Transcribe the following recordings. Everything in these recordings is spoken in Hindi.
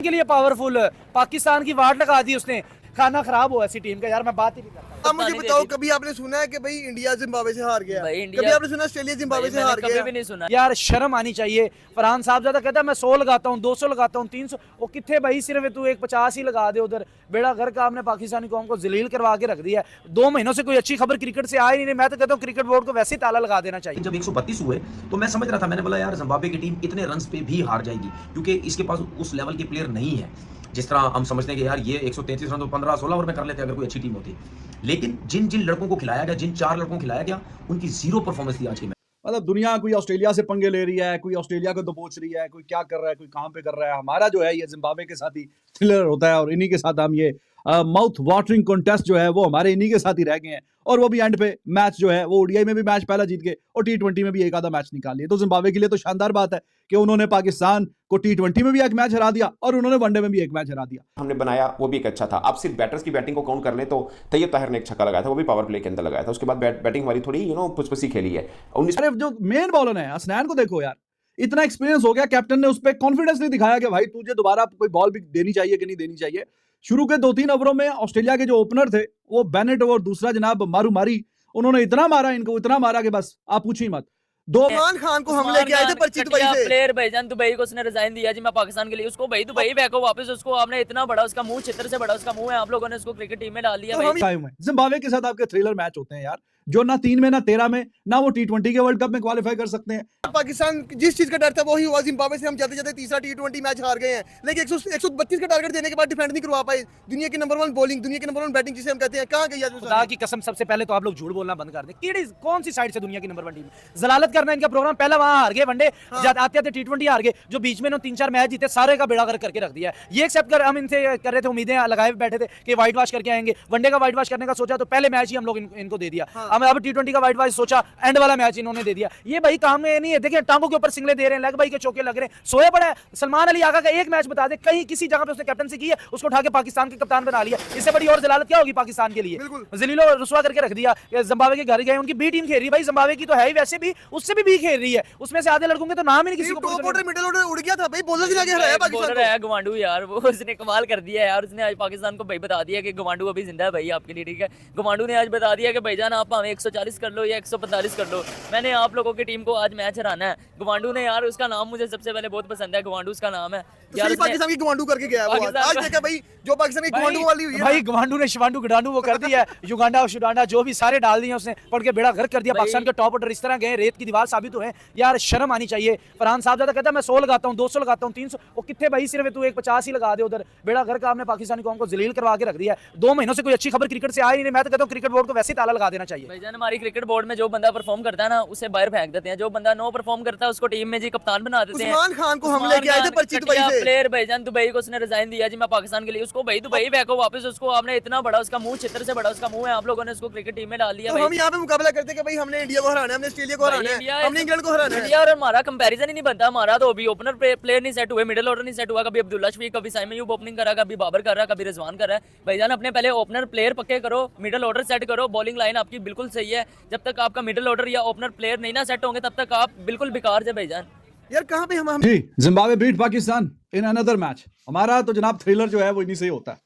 के लिए पावरफुल पाकिस्तान की वाट लगा दी उसने। खाना खराब हुआ ऐसी टीम का यार, मैं बात ही नहीं करता। अब मुझे बताओ, कभी आपने सुना है कि भाई इंडिया जिम्बाब्वे से हार गया? कभी आपने सुना ऑस्ट्रेलिया जिम्बाब्वे से हार गया? कभी भी नहीं सुना यार शर्म आनी चाहिए। फरहान साहब ज्यादा कहता है मैं 100 लगाता हूँ, 200 लगाता हूँ, 300। वो कितने भाई, सिर्फ तू एक 50 ही लगा दे उधर। बेड़ा घर का आपने पाकिस्तानी कौम को जलील करवा के रख दिया है। 2 महीनों से कोई अच्छी खबर क्रिकेट से आई नहीं। मैं तो कहता हूँ क्रिकेट बोर्ड को वैसे ही ताला लगा देना चाहिए। जब 132 हुए तो मैं समझ रहा था, मैंने बोला यार जिम्बाब्वे की टीम इतने रन्स पे भी हार जाएगी क्योंकि इसके पास उस लेवल के प्लेयर नहीं है। जिस तरह हम समझते हैं कि यार ये 133 रन तो 15-16 ओवर में कर लेते अगर कोई अच्छी टीम होती। लेकिन जिन जिन लड़कों को खिलाया गया, जिन 4 लड़कों को खिलाया गया, उनकी जीरो परफॉर्मेंस थी आज की मैच। मतलब दुनिया कोई ऑस्ट्रेलिया से पंगे ले रही है, कोई ऑस्ट्रेलिया को दबोच रही है, कोई क्या कर रहा है, कोई कहां पे कर रहा है। हमारा जो है ये जिम्बाब्वे के साथ ही थ्रिलर होता है और इन्हीं के साथ हम ये माउथ वाटरिंग कॉन्टेस्ट जो है वो हमारे इन्हीं के साथ ही रह गए हैं। और वो भी एंड पे मैच जो है वो ओडीआई में भी मैच पहला जीत गए और टी20 में भी एक आधा मैच निकाल लिए। तो जिम्बाब्वे के लिए तो शानदार बात है कि उन्होंने पाकिस्तान को टी20 में भी एक मैच हरा दिया और उन्होंने वनडे में भी एक मैच हरा दिया। हमने बनाया वो भी एक अच्छा था। अब सिर्फ बैटर्स की बैटिंग को काउंट कर ले तो तैयब ताहिर ने एक छक्का लगाया था, वो भी पावर प्ले के अंदर लगाया था। उसके बाद बैटिंग हमारी थोड़ी पुसपुसी खेली है। 19 अरे जो मेन बॉलर है हसनैन को देखो यार, इतना एक्सपीरियंस हो गया, कैप्टन ने उस पर कॉन्फिडेंस नहीं दिखाया कि भाई तुझे दोबारा कोई बॉल भी देनी चाहिए कि नहीं देनी चाहिए। शुरू के 2-3 ओवरों में ऑस्ट्रेलिया के जो ओपनर थे वो बेनेट और दूसरा जनाब मारूमारी, उन्होंने इतना मारा इनको, इतना मारा कि बस आप पूछिए मत। उस्मान खान को हम लेके आए थे पर्ची दुबई से। प्लेयर भाईजान दुबई को उसने रिजाइन दिया जी, मैं पाकिस्तान के लिए उसको भाई दुबई फेंको वापस। उसको आपने इतना बड़ा उसका मुंह, चित्र से बड़ा उसका मुंह है, आप लोगों ने उसको क्रिकेट टीम में डाल दिया भाई। जिम्बाब्वे के साथ आपके थ्रिलर मैच होते हैं यार, जो ना 3 में ना 13 में ना वो टी20 के वर्ल्ड कप में क्वालिफाई कर सकते हैं। पाकिस्तान जिस चीज का डर था वही हुआ। जिम्बाब्वे से हम जाते जाते तीसरा टी20 मैच हार गए हैं, लेकिन 132 का टारगेट देने के बाद डिफेंड नहीं करवा पाए। दुनिया की नंबर 1 बॉलिंग, दुनिया की नंबर 1 बैटिंग जिसे हम कहते हैं, कहां गई आज? खुदा की कसम, सबसे पहले तो आप लोग झूठ बोलना बंद कर दें। केड़ी कौन सी साइड से दुनिया की नंबर 1 टीम? जलालत करना इनका प्रोग्राम। पहला वहां हार गए वनडे, आते आते टी20 हार गए। जो बीच में 3-4 मैच जीते, सारे का बेड़ा गर्क करके रख दिया। ये एक्सेप्ट कर हम इनसे कर रहे थे, उम्मीदें लगाए बैठे थे कि व्हाइट वॉश करके आएंगे। वनडे का व्हाइट वॉश करने का सोचा तो पहले मैच ही हम लोग इनको दे दिया। अब टी20 का व्हाइट वॉश सोचा, एंड वाला मैच इन्होंने दे दिया। ये भाई काम में नहीं है। देखिए टांगों के ऊपर सिंगले दे रहे हैं, लेग भाई के चौके लग रहे हैं। सोया पड़ा है। सलमान अली आगा का एक मैच बता दे कहीं किसी जगह पे उसने कैप्टनसी की है, उसको उठा के पाकिस्तान के कप्तान बना लिया। इससे बड़ी और जलालत क्या होगी पाकिस्तान के लिए? जलीलो रुसवा करके रख दिया। जिम्बाब्वे के घर गए, उनकी बी टीम खेल रही है भाई। जिम्बाब्वे की तो है ही, वैसे भी उससे भी खेल रही है। उसमें से आधे लड़कों के तो नाम ही नहीं किसी को। टॉप ऑर्डर मिडिल ऑर्डर उड़ गया था भाई, बॉलर से जाके हराया पाकिस्तान को। है गवांडू यार, वो उसने कमाल कर दिया यार। उसने आज पाकिस्तान को भाई बता दिया कि गवांडू अभी जिंदा है भाई आपके लिए, ठीक है। गवांडू ने आज बता दिया कि भाईजान आप हमें 140 कर लो या 145 कर लो, मैंने आप लोगों की टीम को आज मैच हराना है। गवांडू ने यार, उसका नाम मुझे सबसे पहले बहुत पसंद है, गवांडू उसका नाम है यार। पाकिस्तान की गवांडू करके गया है वो आज देखा भाई, जो पाकिस्तान की गवांडू वाली हुई है भाई। गवांडू ने शिवांडू गडांडू वो कर दिया है। युगांडा और शुडांडा जो भी सारे डाल दिए उसने, पढ़ के बेड़ा घर कर दिया। पाकिस्तान के टॉप ऑर्डर इस तरह गए, रेत की दीवार साबित हुए यार। शर्म आनी चाहिए। फरहान साहब ज्यादा कहता है मैं 100 लगाता हूँ, 200 लगाता हूँ, 300। वो कितने भाई, सिर्फ तू एक 50 ही लगा दे उधर। बेड़ा घर का आपने पाकिस्तानी कौम को जलील करवा के रख दिया है। 2 महीनों से कोई अच्छी खबर क्रिकेट से आई नहीं। मैं तो कहता हूँ क्रिकेट बोर्ड को वैसे ही ताला लगा देना चाहिए। भाईजान हमारी क्रिकेट बोर्ड में जो बंदा परफॉर्म करता है ना, उसे बाहर फेंक देते हैं। जो बंदा नो परफॉर्म करता है उसको टीम में जी कप्तान बना देते हैं। उस्मान खान को हम लेके आए थे पर्ची दुबई से। प्लेयर भाईजान दुबई को उसने रिजाइन दिया जी, मैं पाकिस्तान के लिए उसको भाई दुबई फेंको वापस। उसको आपने इतना बड़ा उसका मुंह, चित्र से बड़ा उसका मुंह है, आप लोगों ने उसको क्रिकेट टीम में डाल दिया। हम यहाँ पे मुकाबला करते कि भाई हमने इंडिया को हराना है, हमने ऑस्ट्रेलिया को हराना है, हमने इंग्लैंड को हराना है। इंडिया और हमारा कंपैरिजन ही नहीं बनता। हमारा तो अभी ओपनर प्लेयर नहीं सेट हुए, मिडिल ऑर्डर नहीं सेट हुआ। कभी अब्दुल्ला शफीक, कभी साइम अयूब ओपनिंग कर रहा, कभी बाबर कर रहा, कभी रिजवान कर रहा है। भाईजान अपने पहले ओपनर प्लेयर पक्के करो, मिडिल ऑर्डर सेट करो। बॉलिंग लाइन आपकी बिल्कुल सही है। जब तक आपका मिडिल ऑर्डर या ओपनर प्लेयर नहीं ना सेट होंगे तब तक आप बिल्कुल बेकार है भाईजान। यार कहां पे हम जी Zimbabwe beat Pakistan in another match. हमारा तो जनाब थ्रिलर जो है वो इन्हीं से ही होता है।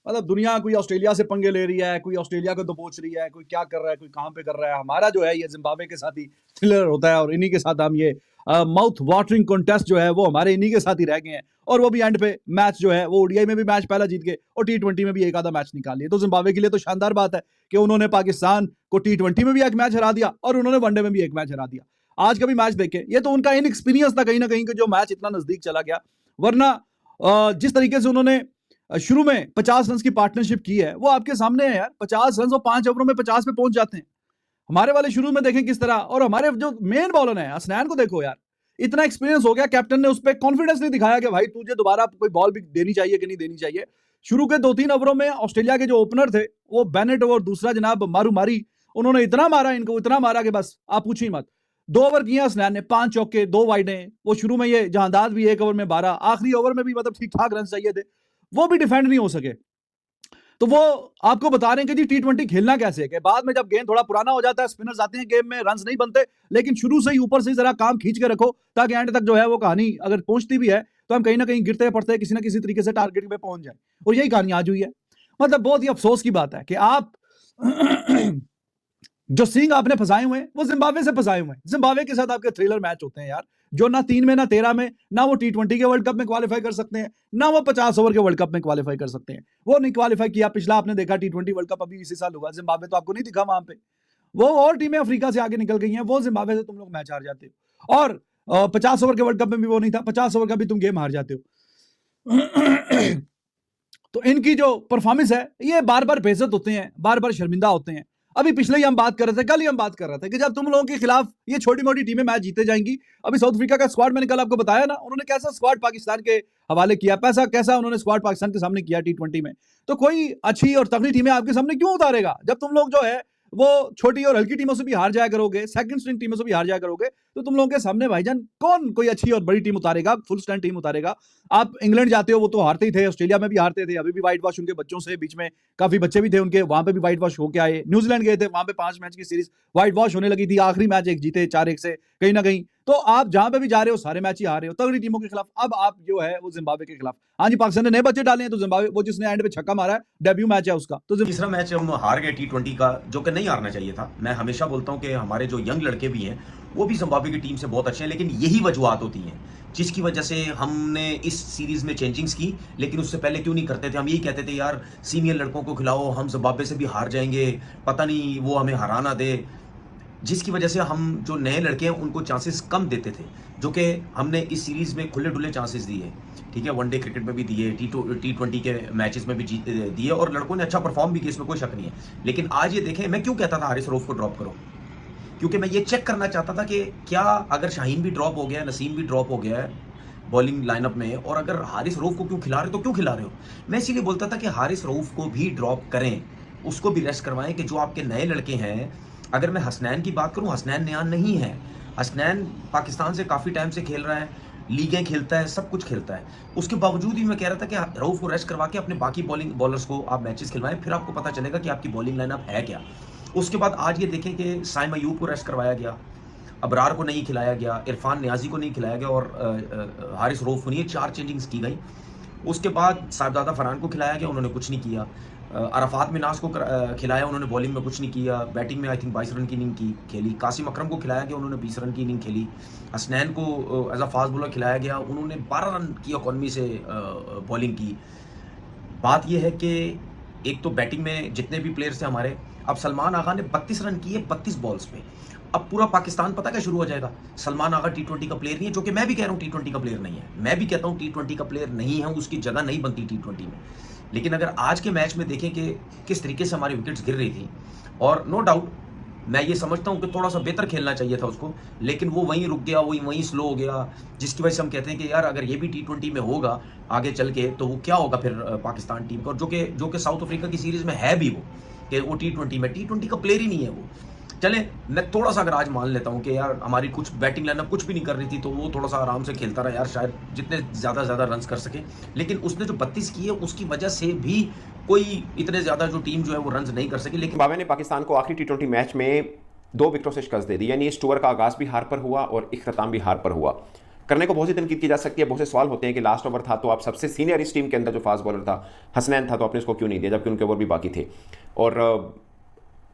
मतलब दुनिया कोई ऑस्ट्रेलिया से पंगे ले रही है, कोई ऑस्ट्रेलिया को दबोच रही है, कोई क्या कर रहा है, कोई कहां पे कर रहा है। हमारा जो है ये जिम्बाब्वे के साथ ही थ्रिलर होता है और इन्हीं के साथ हम ये माउथ वाटरिंग कॉन्टेस्ट जो है वो हमारे इन्हीं के साथ ही रह गए हैं। और वो भी एंड पे मैच जो है वो ओडीआई में भी मैच पहला जीत गए और टी20 में भी एक आधा मैच निकाल लिए। तो जिम्बाब्वे के लिए तो शानदार बात है कि उन्होंने पाकिस्तान को टी20 में भी एक मैच हरा दिया और उन्होंने वनडे में भी एक मैच हरा दिया। आज का भी मैच देखे, ये तो उनका इनएक्सपीरियंस था कहीं ना कहीं कि जो मैच इतना नजदीक चला गया। वरना जिस तरीके से उन्होंने शुरू में 50 रन की पार्टनरशिप की है वो आपके सामने है यार। 50 रन और 5 ओवरों में 50 पे पहुंच जाते हैं। हमारे वाले शुरू में देखें किस तरह, और हमारे जो मेन बॉलर है हसनैन को देखो यार, इतना एक्सपीरियंस हो गया, कैप्टन ने उस पर कॉन्फिडेंस नहीं दिखाया कि भाई तुझे दोबारा कोई बॉल भी देनी चाहिए कि नहीं देनी चाहिए। शुरू के 2-3 ओवरों में ऑस्ट्रेलिया के जो ओपनर थे वो बेनेट और दूसरा जनाब मारूमारी, उन्होंने इतना मारा इनको, इतना मारा कि बस आप पूछिए मत। 2 ओवर किए हसनैन ने, 5 चौके 2 वाइडें। वो शुरू में ये जहांदाज भी 1 ओवर में 12, आखिरी ओवर में भी मतलब ठीक ठाक रन चाहिए थे, वो भी डिफेंड नहीं हो सके। तो वो आपको बता रहे हैं कि जी टी20 खेलना कैसे है। कि बाद में जब गेंद थोड़ा पुराना हो जाता है, स्पिनर्स आते हैं गेम में, रन्स नहीं बनते, लेकिन शुरू से ही ऊपर से जरा काम खींच के रखो ताकि एंड तक जो है वो कहानी अगर पहुंचती भी है तो हम कहीं ना कहीं गिरते पड़ते किसी ना किसी तरीके से टारगेट पे पहुंच जाए, और यही कहानी आज हुई है। मतलब बहुत ही अफसोस की बात है कि आप जो सिंह आपने फंसाए हुए हैं वो जिम्बाब्वे से फंसाए हुए हैं। जिम्बाब्वे के साथ आपके थ्रिलर मैच होते हैं यार, जो ना 3 में ना 13 में, ना वो T20 के वर्ल्ड कप में क्वालिफाई कर सकते हैं, ना वो 50 ओवर के वर्ल्ड कप में क्वालिफाई कर सकते हैं। वो नहीं क्वालिफाई किया। पिछला आपने देखा T20 वर्ल्ड कप अभी इसी साल हुआ, जिम्बाब्वे तो आपको नहीं दिखा वहां पे। वो और टीमें अफ्रीका से आगे निकल गई हैं, वो जिम्बाब्वे से तुम लोग मैच हार जाते हो। और 50 ओवर के वर्ल्ड कप में भी वो नहीं था, 50 ओवर का भी तुम गेम हार जाते हो। तो इनकी जो परफॉर्मेंस है, ये बार बार बेइज्जत होते हैं, बार बार शर्मिंदा होते हैं। अभी पिछले ही हम बात कर रहे थे, कल ही हम बात कर रहे थे कि जब तुम लोगों के खिलाफ ये छोटी मोटी टीमें मैच जीते जाएंगी। अभी साउथ अफ्रीका का स्क्वाड मैंने कल आपको बताया ना, उन्होंने कैसा स्क्वाड पाकिस्तान के हवाले किया, पैसा कैसा उन्होंने स्क्वाड पाकिस्तान के सामने किया T20 में। तो कोई अच्छी और तगड़ी टीमें आपके सामने क्यों उतारेगा, जब तुम लोग जो है वो छोटी और हल्की टीमों से भी हार जाया करोगे, सेकंड स्ट्रिंग टीमों से भी हार जाया करोगे, तो तुम लोगों के सामने भाईजान कौन कोई अच्छी और बड़ी टीम उतारेगा, फुल स्टैंड टीम उतारेगा। आप इंग्लैंड जाते हो, वो तो हारते ही थे, ऑस्ट्रेलिया में भी हारते थे, अभी भी व्हाइट वॉश उनके बच्चों से, बीच में काफी बच्चे भी थे उनके, वहां पे भी व्हाइट वॉश होके आए। न्यूजीलैंड गए थे, वहां पे 5 मैच की सीरीज व्हाइट वॉश होने लगी थी, आखिरी मैच एक जीते 4-1 से कहीं ना कहीं। तो आप जहां पे भी जा रहे हो सारे मैच ही हार रहे हो तगड़ी टीमों के खिलाफ। अब आप जो है वो जिम्बाब्वे के खिलाफ, हाँ जी पाकिस्तान ने नए बच्चे डाले हैं, तो जिम्बाब्वे वो जिसने एंड पे छक्का मारा है, डेब्यू मैच है उसका, तो तीसरा मैच हम हार गए T20 का, जो कि नहीं हारना चाहिए था। मैं हमेशा बोलता हूं कि हमारे जो यंग लड़के भी हैं वो भी जिम्बाब्वे की टीम से बहुत अच्छे हैं, लेकिन यही वजूहत होती हैं जिसकी वजह से हमने इस सीरीज में चेंजिंग्स की। लेकिन उससे पहले क्यों नहीं करते थे? हम यही कहते थे यार सीनियर लड़कों को खिलाओ, हम जिम्बाब्वे से भी हार जाएंगे, पता नहीं वो हमें हराना दे, जिसकी वजह से हम जो नए लड़के हैं उनको चांसेस कम देते थे, जो कि हमने इस सीरीज में खुले डुले चांसेस दिए। ठीक है, वनडे क्रिकेट में भी दिए, T20 के मैचेस में भी दिए, और लड़कों ने अच्छा परफॉर्म भी किया, इसमें कोई शक नहीं है। लेकिन आज ये देखें, मैं क्यों कहता था हारिस रऊफ को ड्रॉप करो, क्योंकि मैं ये चेक करना चाहता था कि क्या अगर शाहीन भी ड्रॉप हो गया है, नसीम भी ड्रॉप हो गया है बॉलिंग लाइनअप में, और अगर हारिस रऊफ को क्यों खिला रहे हो, तो क्यों खिला रहे हो? मैं इसीलिए बोलता था कि हारिस रऊफ को भी ड्रॉप करें, उसको भी रेस्ट करवाएं, कि जो आपके नए लड़के हैं। अगर मैं हसनैन की बात करूं, हसनैन नया नहीं है, हसनैन पाकिस्तान से काफ़ी टाइम से खेल रहा है, लीगें खेलता है, सब कुछ खेलता है। उसके बावजूद भी मैं कह रहा था कि रऊफ को रेस्ट करवा के अपने बाकी बॉलर्स को आप मैचेस खिलवाएं, फिर आपको पता चलेगा कि आपकी बॉलिंग लाइनअप है क्या। उसके बाद आज ये देखें कि साइम अयूब को रेस्ट करवाया गया, अबरार को नहीं खिलाया गया, इरफान नियाजी को नहीं खिलाया गया, और हारिस रऊफ को नहीं, 4 चेंजिंग्स की गई। उसके बाद साहिबजादा फरहान को खिलाया गया, उन्होंने कुछ नहीं किया। अरफात मिनास को खिलाया, उन्होंने बॉलिंग में कुछ नहीं किया, बैटिंग में आई थिंक 22 रन की इनिंग की खेली। कासिम अकरम को खिलाया गया, उन्होंने 20 रन की इनिंग खेली। हसनैन को एज अ फास्ट बॉलर खिलाया गया, उन्होंने 12 रन की इकॉनमी से बॉलिंग की। बात यह है कि एक तो बैटिंग में जितने भी प्लेयर्स थे हमारे, अब सलमान आगा ने 32 रन किए 32 बॉल्स पे। अब पूरा पाकिस्तान पता क्या शुरू हो जाएगा, सलमान आगा T20 का प्लेयर नहीं है, जो कि मैं भी कह रहा हूँ T20 का प्लेयर नहीं है, मैं भी कहता हूँ T20 का प्लेयर नहीं है, उसकी जगह नहीं बनती T20 में। लेकिन अगर आज के मैच में देखें कि किस तरीके से हमारी विकेट्स गिर रही थी, और नो डाउट मैं ये समझता हूँ कि थोड़ा सा बेहतर खेलना चाहिए था उसको, लेकिन वो वहीं रुक गया, वहीं स्लो हो गया, जिसकी वजह से हम कहते हैं कि यार अगर ये भी T20 में होगा आगे चल के, तो वो क्या होगा फिर पाकिस्तान टीम का, और जो कि साउथ अफ्रीका की सीरीज में है भी वो, कि वो T20 का प्लेयर ही नहीं है वो। चले, मैं थोड़ा सा अगर आज मान लेता हूँ कि यार हमारी कुछ बैटिंग लाइनअप कुछ भी नहीं कर रही थी, तो वो थोड़ा सा आराम से खेलता रहा यार, शायद जितने ज़्यादा रन्स कर सके। लेकिन उसने जो 32 किए उसकी वजह से भी कोई इतने ज़्यादा जो टीम जो है वो रन्स नहीं कर सकी। लेकिन जिम्बाब्वे ने पाकिस्तान को आखिरी T20 मैच में 2 विकेटों से शिकस्त दे दी, यानी इस टूर का आगाज भी हार पर हुआ और इख्तिताम भी हार पर हुआ। करने को बहुत सी तनकीद की जा सकती है, बहुत से सवाल होते हैं कि लास्ट ओवर था तो आप सबसे सीनियर इस टीम के अंदर जो फास्ट बॉलर था हसनैन था, तो आपने इसको क्यों नहीं दिया, जबकि उनके ओवर भी बाकी थे। और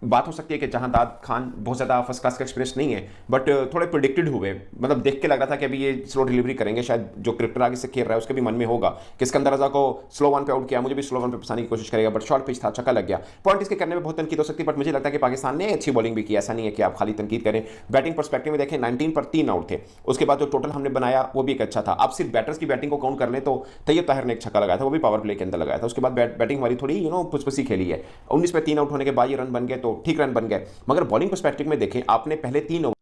बात हो सकती है कि जहांदाद खान बहुत ज़्यादा फर्स्ट क्लास का एक्सपीरियंस नहीं है, बट थोड़े प्रिडिक्टेड हुए, मतलब देख के लग रहा था कि अभी ये स्लो डिलीवरी करेंगे, शायद जो क्रिकेटर आगे से खेल रहा है उसके भी मन में होगा कि सिकंदर रजा को स्लो वन पे आउट किया, मुझे भी स्लो वन पे फंसाने की कोशिश करेगा, बट शॉर्ट पिच था, छक्का लग गया। पॉइंट इसके करने में बहुत तनकीद हो सकती है, बट मुझे लगता है कि पाकिस्तान ने अच्छी बॉलिंग भी की, ऐसा नहीं है कि आप खाली तनकीद करें। बैटिंग परस्पेक्टिव में देखें, 19 पर 3 आउट थे, उसके बाद जो टोटल हमने बनाया वो भी एक अच्छा था। आप सिर्फ बैटर्स की बैटिंग को काउंट कर लें तो तैयब ताहिर ने एक छक्का लगाया था, वो भी पावर प्ले के अंदर लगाया था। उसके बाद बैटिंग हमारी थोड़ी पुसपुसी खेली है, 19 पे 3 आउट होने के बाद ये रन बन गए तो ठीक रन बन गए, मगर बॉलिंग पर्सपेक्टिव में देखें आपने पहले 3 ओवर।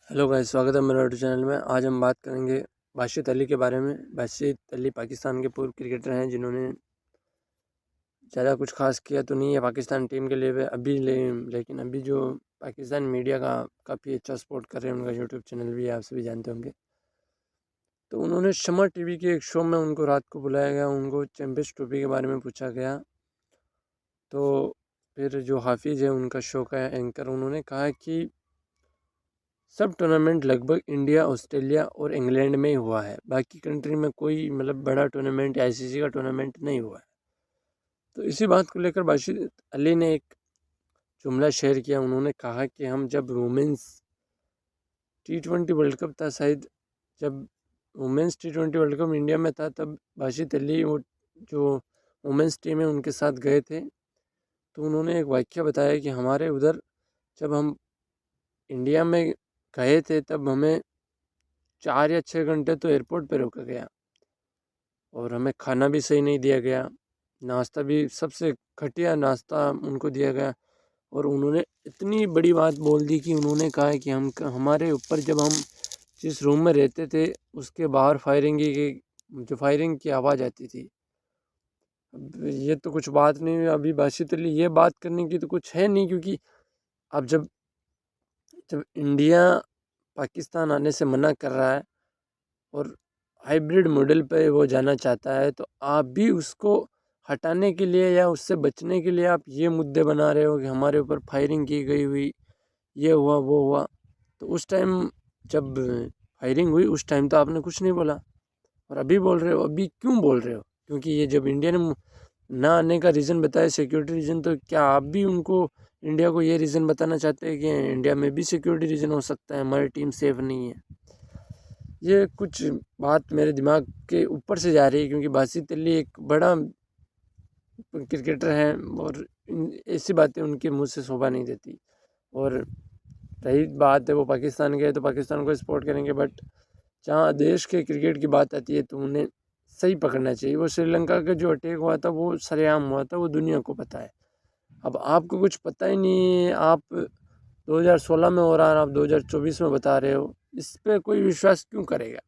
हेलो गाइस, स्वागत है मेरे यूट्यूब चैनल में। आज हम बात करेंगे बाशित अली के बारे में। बाशित अली पाकिस्तान के पूर्व क्रिकेटर हैं जिन्होंने ज़्यादा कुछ खास किया तो नहीं है पाकिस्तान टीम के लिए अभी, लेकिन अभी जो पाकिस्तान मीडिया का काफ़ी अच्छा सपोर्ट कर रहे हैं, उनका यूट्यूब चैनल भी आप सभी जानते होंगे। तो उन्होंने शमा टीवी के एक शो में उनको रात को बुलाया गया, उनको चैंपियंस ट्रॉफी के बारे में पूछा गया। तो फिर जो हाफिज़ है उनका शो का एंकर, उन्होंने कहा कि सब टूर्नामेंट लगभग इंडिया, ऑस्ट्रेलिया और इंग्लैंड में ही हुआ है। बाकी कंट्री में कोई मतलब बड़ा टूर्नामेंट या आईसीसी का टूर्नामेंट नहीं हुआ है। तो इसी बात को लेकर बाशिद अली ने एक जुमला शेयर किया। उन्होंने कहा कि हम जब वुमेंस T20 वर्ल्ड कप था, शायद जब women's T20 world cup India में था, तब बाशिद अली वो जो वुमेंस टीम है उनके साथ गए थे। तो उन्होंने एक वाक़या बताया कि हमारे उधर जब हम इंडिया में गए थे, तब हमें 4 या 6 घंटे तो एयरपोर्ट पे रोका गया और हमें खाना भी सही नहीं दिया गया, नाश्ता भी सबसे घटिया नाश्ता उनको दिया गया। और उन्होंने इतनी बड़ी बात बोल दी कि उन्होंने कहा कि हमारे ऊपर जब हम जिस रूम में रहते थे उसके बाहर फायरिंग की आवाज़ आती थी। अब ये तो कुछ बात नहीं हुई। अभी बाशिद अली ये बात करने की तो कुछ है नहीं, क्योंकि अब जब इंडिया पाकिस्तान आने से मना कर रहा है और हाइब्रिड मॉडल पे वो जाना चाहता है, तो आप भी उसको हटाने के लिए या उससे बचने के लिए आप ये मुद्दे बना रहे हो कि हमारे ऊपर फायरिंग की गई हुई, ये हुआ वो हुआ। तो उस टाइम जब फायरिंग हुई उस टाइम तो आपने कुछ नहीं बोला, और अभी बोल रहे हो। अभी क्यों बोल रहे हो? क्योंकि ये जब इंडिया ने ना आने का रीज़न बताया सिक्योरिटी रीज़न, तो क्या आप भी उनको इंडिया को ये रीज़न बताना चाहते हैं कि इंडिया में भी सिक्योरिटी रीज़न हो सकता है, हमारी टीम सेफ़ नहीं है? ये कुछ बात मेरे दिमाग के ऊपर से जा रही है, क्योंकि बाशिद अली एक बड़ा क्रिकेटर हैं और ऐसी बातें उनके मुंह से शोभा नहीं देती। और रही बात है वो पाकिस्तान गए तो पाकिस्तान को सपोर्ट करेंगे, बट जहाँ देश के क्रिकेट की बात आती है तो उन्हें सही पकड़ना चाहिए। वो श्रीलंका का जो अटैक हुआ था वो सरेआम हुआ था, वो दुनिया को पता है। अब आपको कुछ पता ही नहीं है, आप 2016 में हो रहा है, आप 2024 में बता रहे हो, इस पर कोई विश्वास क्यों करेगा?